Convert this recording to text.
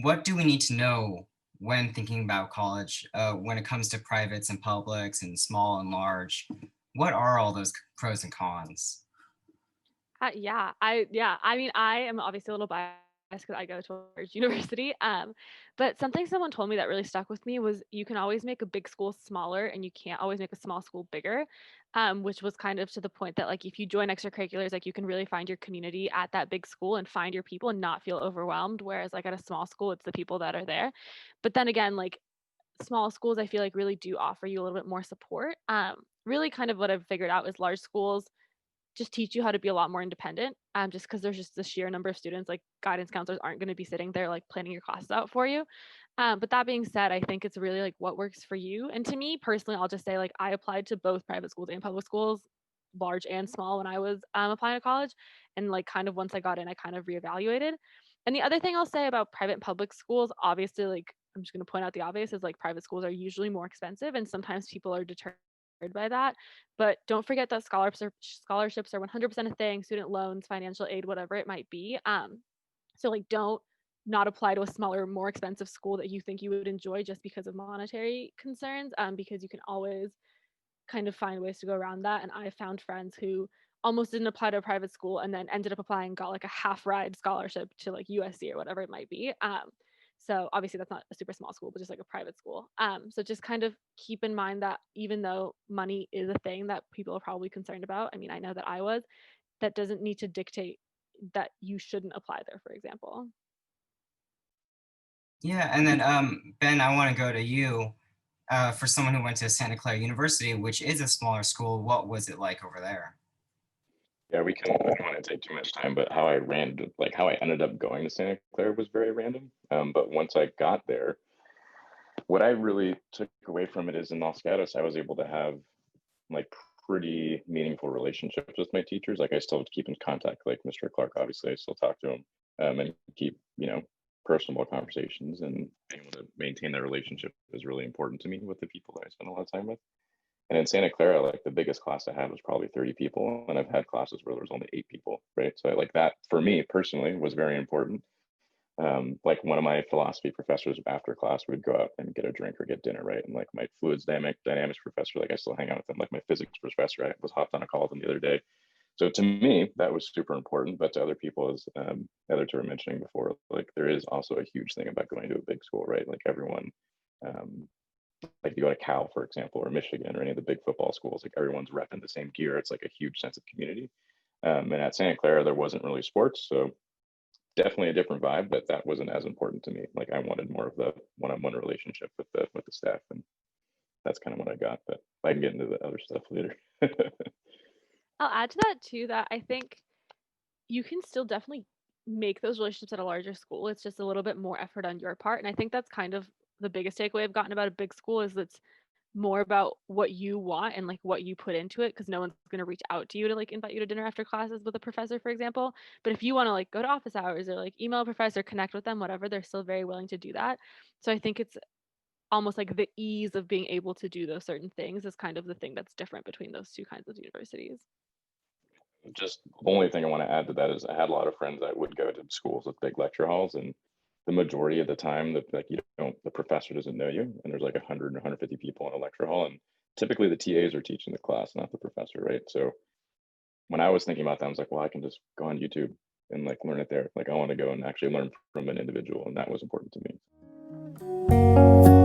what do we need to know when thinking about college, when it comes to privates and publics and small and large? What are all those pros and cons? I mean, I am obviously a little biased because I go to a large university. But something someone told me that really stuck with me was you can always make a big school smaller and you can't always make a small school bigger. Which was kind of to the point that like if you join extracurriculars, like you can really find your community at that big school and find your people and not feel overwhelmed. Whereas like at a small school, it's the people that are there. But then again, like small schools, I feel like really do offer you a little bit more support. Really kind of what I've figured out is large schools just teach you how to be a lot more independent. Just because there's just the sheer number of students, like guidance counselors aren't going to be sitting there like planning your classes out for you. But that being said, I think it's really like what works for you. And to me personally, I'll just say like I applied to both private schools and public schools, large and small, when I was applying to college. And like kind of once I got in, I kind of reevaluated. And the other thing I'll say about private and public schools, obviously, like I'm just going to point out the obvious is like private schools are usually more expensive, and sometimes people are deterred by that. But don't forget that scholarships are 100% a thing, student loans, financial aid, whatever it might be. So like don't not apply to a smaller, more expensive school that you think you would enjoy just because of monetary concerns, because you can always kind of find ways to go around that. And I found friends who almost didn't apply to a private school and then ended up applying, got like a half ride scholarship to like USC or whatever it might be. So obviously that's not a super small school, but just like a private school. So just kind of keep in mind that even though money is a thing that people are probably concerned about, I mean, I know that I was, that doesn't need to dictate that you shouldn't apply there, for example. Yeah, and then Ben, I want to go to you. For someone who went to Santa Clara University, which is a smaller school, what was it like over there? Yeah, we can. I don't want to take too much time, but how I ended up going to Santa Clara was very random. But once I got there, what I really took away from it is in Los Gatos, I was able to have like pretty meaningful relationships with my teachers. Like I still keep in contact, like Mr. Clark, obviously, I still talk to him, and keep, personable conversations, and being able to maintain that relationship is really important to me with the people that I spend a lot of time with. And in Santa Clara, like the biggest class I had was probably 30 people, and I've had classes where there was only 8 people, right? So like that for me personally was very important. Like one of my philosophy professors after class would go out and get a drink or get dinner, right? And like my dynamics professor, like I still hang out with them. Like my physics professor, I was hopped on a call with them the other day. So to me, that was super important. But to other people, as the other two were mentioning before, like there is also a huge thing about going to a big school, right? Like everyone, um, like you go to Cal, for example, or Michigan, or any of the big football schools, like everyone's repping the same gear. It's like a huge sense of community. And at Santa Clara, there wasn't really sports, so definitely a different vibe, but that wasn't as important to me. Like I wanted more of the one-on-one relationship with the staff, and that's kind of what I got. But I can get into the other stuff later. I'll add to that too that I think you can still definitely make those relationships at a larger school. It's just a little bit more effort on your part. And I think that's kind of the biggest takeaway I've gotten about a big school is it's more about what you want and like what you put into it because no one's going to reach out to you to like invite you to dinner after classes with a professor, for example. But if you want to like go to office hours or like email a professor, connect with them, whatever, they're still very willing to do that. So I think it's almost like the ease of being able to do those certain things is kind of the thing that's different between those two kinds of universities. Just the only thing I want to add to that is I had a lot of friends that would go to schools with big lecture halls, and the majority of the time that like you don't the professor doesn't know you, and there's like 100 150 people in a lecture hall, and typically the TAs are teaching the class, not the professor, right? So when I was thinking about that, I was like, well, I can just go on YouTube and like learn it there. Like I want to go and actually learn from an individual, and that was important to me.